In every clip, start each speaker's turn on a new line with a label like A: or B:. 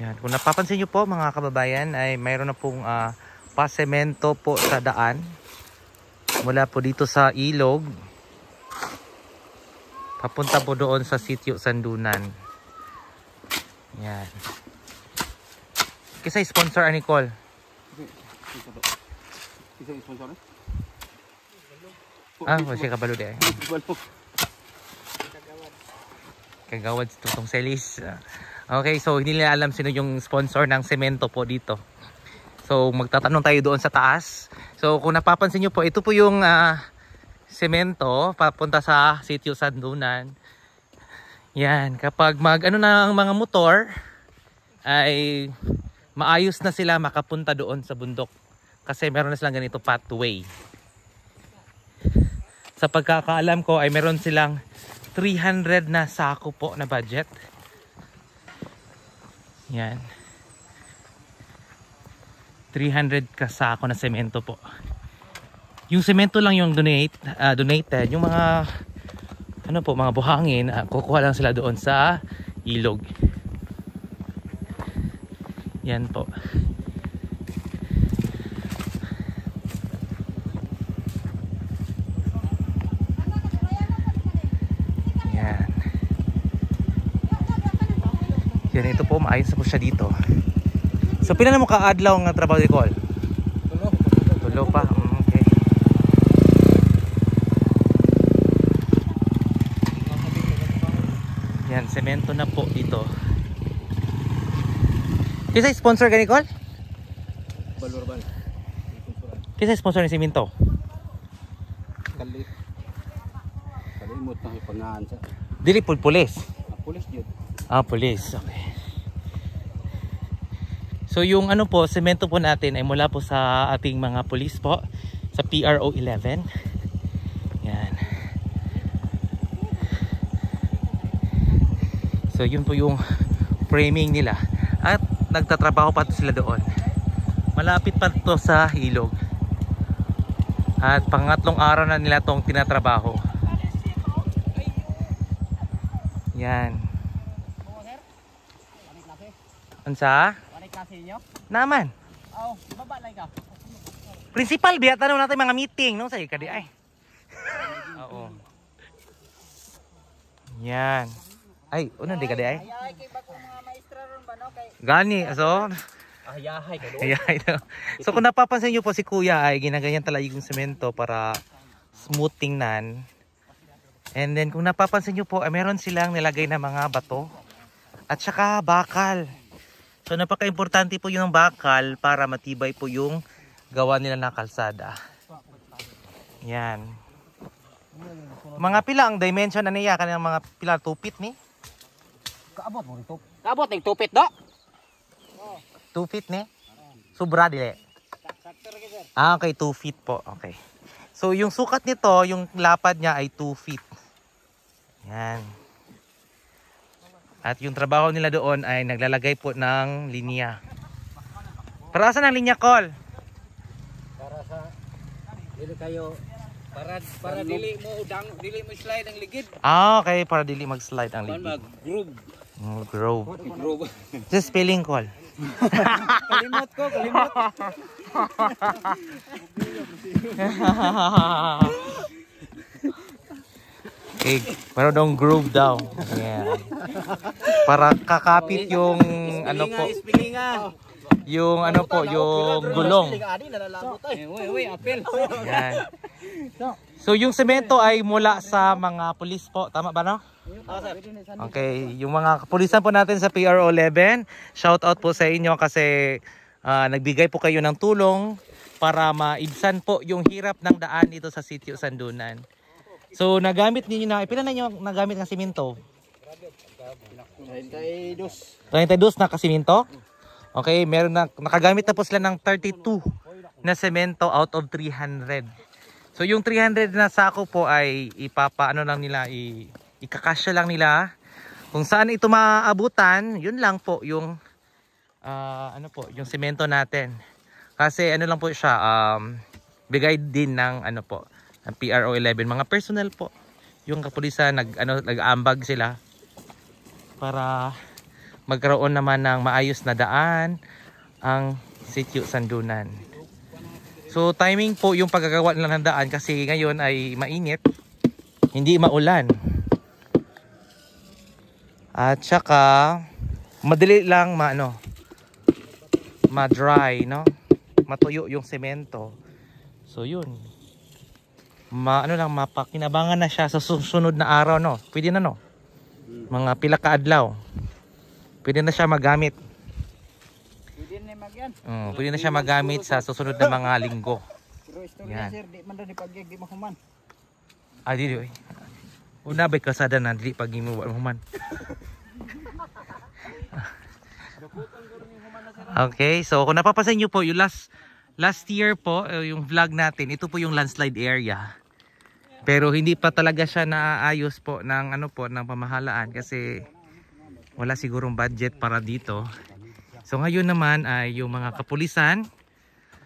A: Yan. Kung napapansin nyo po mga kababayan ay mayroon na pong pasemento po sa daan. Mula po dito sa ilog. Papunta po doon sa Sitio Sandunan. Yan. Kisay sponsor Nicole.
B: Kisay sponsor?
A: Siya kabalo di ay. Kagawad si Tutong Celis. Okay, so hindi nila alam sino yung sponsor ng semento po dito. So magtatanong tayo doon sa taas. So kung napapansin nyo po, ito po yung semento papunta sa Sitio Sandunan. Yan, kapag mag-ano na ang mga motor ay maayos na sila makapunta doon sa bundok. Kasi meron na silang ganito pathway. Sa pagkakaalam ko ay meron silang 300 na sako po na budget. Yan. 300 kasako na semento po. Yung semento lang yung donated. Yung mga ano po, mga buhangin, kukuha lang sila doon sa ilog. Yan po. Yan. Yan, ito po, maayos na po siya dito. So, pila na mo ka-adlaw ng trabaho di Col? Tulo pa. Okay. Yan, semento na po dito. Kisa sponsor ka Nicole?
B: Balurban.
A: Kisa sponsor ni semento?
B: Kalimot na ipangaan sa.
A: Dili po pulis.
B: Pulis yun.
A: Pulis. Okay. So yung ano po, semento po natin ay mula po sa ating mga pulis po sa PRO 11. Yan. So yun po yung framing nila. At nagtatrabaho pa sila doon. Malapit pa to sa ilog. At pangatlong araw na nila tong tinatrabaho. Yan. Ansa?
B: Klase niyo?
A: Naman.
B: Oh, baba lang ka.
A: Principal biya tanong natin mga meeting no sa ikadi ay. Oo. Yan. Ay, uno di kadi ay.
B: Ay kay bako mga maestra ron ba no kay.
A: Gani so.
B: Ayahay ka do.
A: Ayahay. So kung napapansin niyo po si Kuya ay ginaganyan talaga yung semento para smooth tingnan. And then kung napapansin niyo po ay meron silang nilagay na mga bato at saka bakal. So napaka-importante po yung bakal para matibay po yung gawa nila na kalsada. Yan. Mga pila ang dimension na niya kanang mga pila 2 feet ni?
B: Kaabot mo rito. Kaabot ning tupit do.
A: 2 feet ni? Sobra dili. Okay, 2 feet po. Okay. So yung sukat nito, yung lapad niya ay 2 feet. Yan. At yung trabaho nila doon ay naglalagay po ng linya. Para saan ang linya, Col?
B: Para sa dili kayo para dili mo slide ang ligid.
A: Okay, para dili mag-slide ang ligid.
B: Mag-groove.
A: Groove.
B: Groove.
A: Just spelling, Col.
B: Kalimot ko, kalimot.
A: Okay, para dong groove daw. Yeah. Para kakapit yung ano po. Yung ano po, yung gulong. Yan. So yung semento ay mula sa mga pulis po, tama ba no? Okay, yung mga kapulisan po natin sa PRO 11, shout out po sa inyo kasi nagbigay po kayo ng tulong para maibsan po yung hirap ng daan dito sa Sitio Sandunan. So nagamit niyo na, pila na niyo nagamit ng semento?
B: 32.
A: 32 na kasimento? Okay, meron na nakagamit na po sila ng 32 na semento out of 300. So yung 300 na sako po ay ipapaano lang nila, ikakasya lang nila. Kung saan ito maabutan, yun lang po yung ano po, yung semento natin. Kasi ano lang po siya, bigay din ng ano po, ng PRO 11, mga personnel po. Yung kapulisan nag-aambag sila para magkaroon naman ng maayos na daan ang Sitio Sandunan. So timing po yung paggagawa nila ng daan kasi ngayon ay mainit, hindi maulan. At saka madali lang ma-dry, no? Matuyo yung semento. So yun. Mapakinabangan na siya sa susunod na araw, no? Pwede na, no? Mga pila ka adlaw. Pwede na siya magamit. Pwede na siya magamit sa susunod na mga linggo. Yan. Dili. Una ba'y kasada na dili pag mahuman. Okay, so kung napapansin nyo po, yung last year po, yung vlog natin, ito po yung landslide area. Pero hindi pa talaga siya naaayos po ng ng pamahalaan kasi wala sigurong budget para dito. So ngayon naman ay yung mga kapulisan.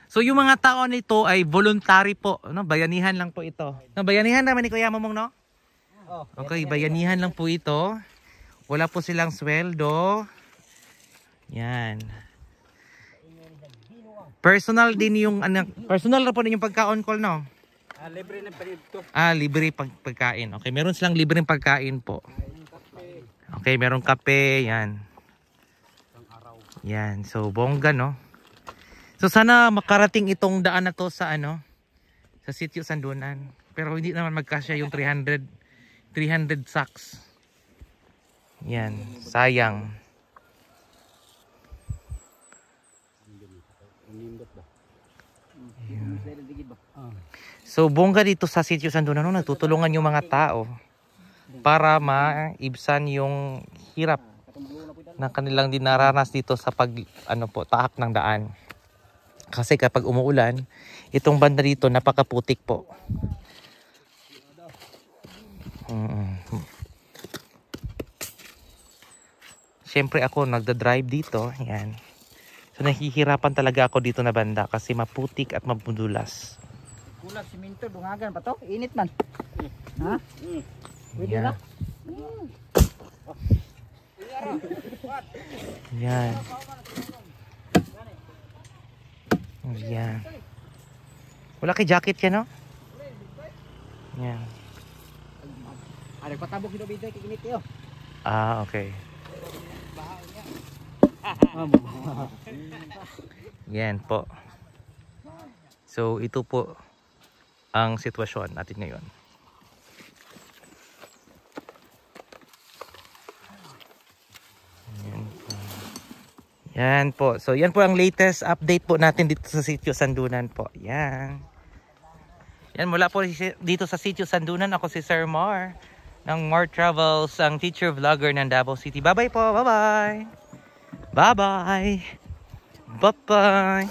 A: So yung mga tao nito ay voluntary po, no? Bayanihan lang po ito. No, bayanihan naman ni Kuya Momong, no? Okay, bayanihan lang po ito. Wala po silang sweldo. Yan. Personal din yung personal na po din yung pagkaon call, no?
B: Libre na dito.
A: Libre pagkain. Okay, meron silang libreng pagkain po. Okay, merong kape, yan. Yan, so bongga, no? So sana makarating itong daan na to sa sa Sitio Sandunan. Pero hindi naman magkasya yung 300 sacks. Yan, sayang. So bongga dito sa Sitio Sandunan, nagtutulungan yung mga tao para maibsan yung hirap na kanilang dinaranas dito sa tahak ng daan. Kasi kapag umuulan, itong banda dito napakaputik po. Siyempre ako nagda-drive dito, yan. So nahihirapan talaga ako dito na banda kasi maputik at mabudulas.
B: Kulang siminto, dungagan pa to. Init man. Ha? Pwede na.
A: Yan. Yan. Wala kay jacket yan, no? Yan.
B: Ada patabok dito bida kay init yo.
A: Okay. Yan po. So ito po ang sitwasyon natin ngayon. Yan po. So yan po ang latest update po natin dito sa Sitio Sandunan po. Yan. Yan, mula po dito sa Sitio Sandunan, ako si Sir Mar ng Mar Travels, ang teacher vlogger ng Davao City. Bye bye po. Bye bye. Bye bye. Bye bye.